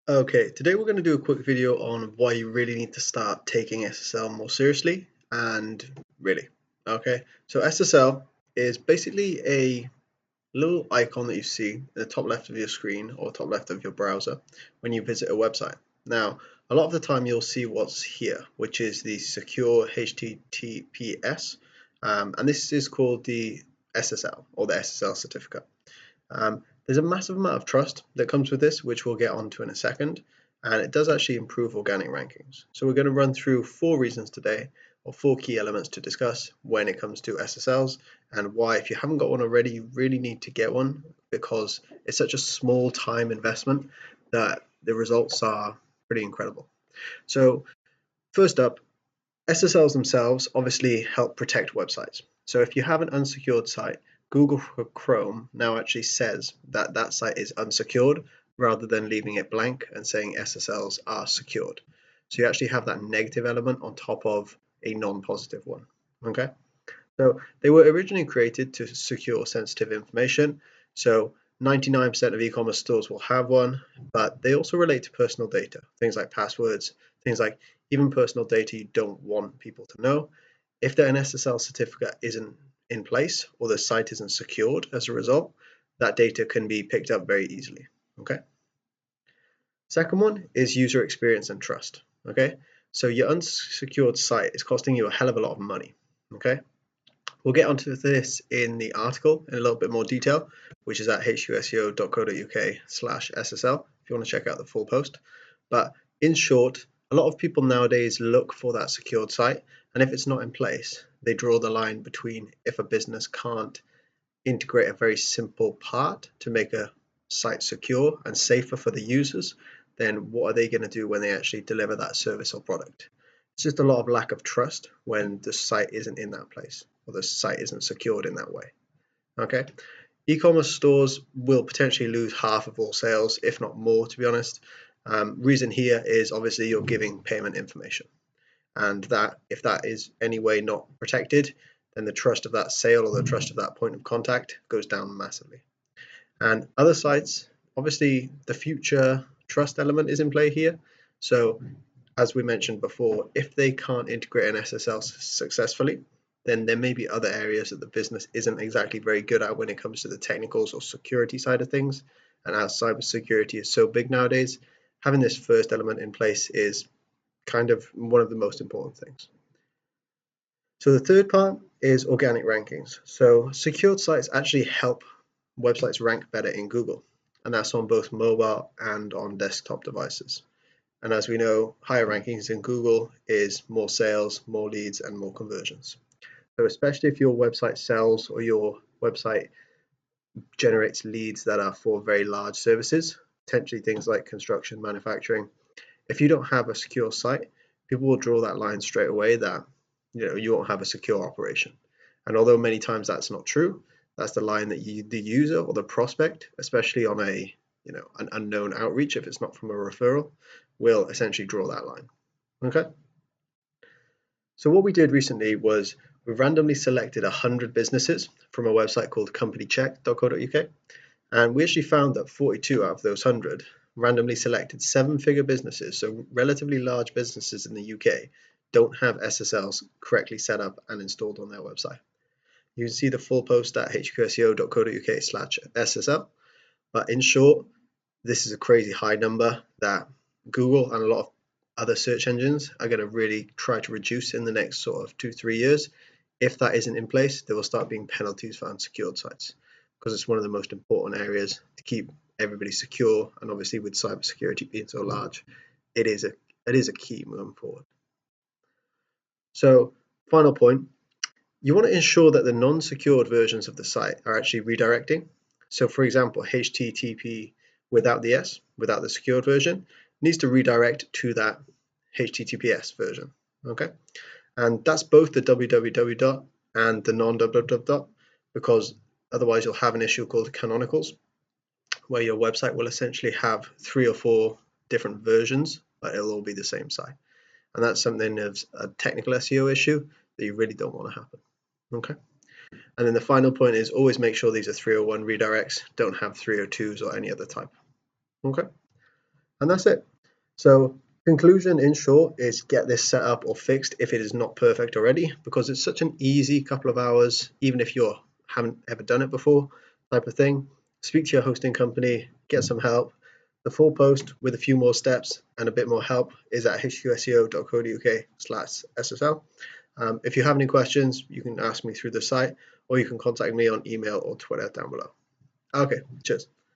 Okay, today we're going to do a quick video on why you really need to start taking SSL more seriously and really. Okay, so SSL is basically a little icon that you see in the top left of your screen or top left of your browser when you visit a website. Now, a lot of the time you'll see what's here, which is the secure HTTPS, and this is called the SSL or the SSL certificate. There's a massive amount of trust that comes with this, which we'll get onto in a second, and it does actually improve organic rankings. So we're going to run through 4 reasons today, or 4 key elements to discuss when it comes to SSLs, and why, if you haven't got one already, you really need to get one, because it's such a small time investment that the results are pretty incredible. So first up, SSLs themselves obviously help protect websites. So if you have an unsecured site, Google Chrome now actually says that that site is unsecured rather than leaving it blank and saying SSLs are secured. So you actually have that negative element on top of a non-positive one. Okay, so they were originally created to secure sensitive information. So 99% of e-commerce stores will have one, but they also relate to personal data, things like passwords, things like even personal data you don't want people to know. If an SSL certificate isn't in place or the site isn't secured as a result, that data can be picked up very easily. Okay. Second one is user experience and trust. Okay. So your unsecured site is costing you a hell of a lot of money. Okay. We'll get onto this in the article in a little bit more detail, which is at hqseo.co.uk/SSL if you want to check out the full post. But in short, a lot of people nowadays look for that secured site, and if it's not in place, they draw the line between if a business can't integrate a very simple part to make a site secure and safer for the users, then what are they going to do when they actually deliver that service or product? It's just a lot of lack of trust when the site isn't in that place or the site isn't secured in that way. Okay, e-commerce stores will potentially lose half of all sales, if not more, to be honest. Reason here is obviously you're giving payment information, and that if that is anyway not protected, then the trust of that sale or the trust of that point of contact goes down massively. And other sites, obviously the future trust element is in play here. So as we mentioned before, if they can't integrate an SSL successfully, then there may be other areas that the business isn't exactly very good at when it comes to the technicals or security side of things. And as cybersecurity is so big nowadays, having this first element in place is kind of one of the most important things. So the third part is organic rankings. So secured sites actually help websites rank better in Google, and that's on both mobile and on desktop devices. And as we know, higher rankings in Google is more sales, more leads, and more conversions. So especially if your website sells or your website generates leads that are for very large services, potentially things like construction, manufacturing, if you don't have a secure site, people will draw that line straight away that you won't have a secure operation. And although many times that's not true, that's the line that the user or the prospect, especially on an unknown outreach, if it's not from a referral, will essentially draw that line. Okay. So what we did recently was we randomly selected 100 businesses from a website called companycheck.co.uk, and we actually found that 42 out of those 100 randomly selected 7-figure businesses, so relatively large businesses in the UK, don't have SSLs correctly set up and installed on their website. You can see the full post at hqseo.co.uk/SSL, but in short, this is a crazy high number that Google and a lot of other search engines are going to really try to reduce in the next sort of 2-3 years. If that isn't in place, there will start being penalties for unsecured sites, because it's one of the most important areas to keep everybody secure. And obviously with cybersecurity being so large, it is a key moving forward. So final point, you want to ensure that the non-secured versions of the site are actually redirecting. So for example, HTTP without the S, without the secured version, needs to redirect to that HTTPS version. Okay, and that's both the www and the non-www, because otherwise you'll have an issue called canonicals, where your website will essentially have 3 or 4 different versions, but it'll all be the same site. And that's something of a technical SEO issue that you really don't want to happen. Okay. And then the final point is always make sure these are 301 redirects, don't have 302s or any other type. Okay. And that's it. So conclusion in short is get this set up or fixed if it is not perfect already, because it's such an easy couple of hours, even if you haven't ever done it before type of thing. Speak to your hosting company, get some help. The full post with a few more steps and a bit more help is at hqseo.co.uk/SSL. If you have any questions, you can ask me through the site or you can contact me on email or Twitter down below. Okay, cheers.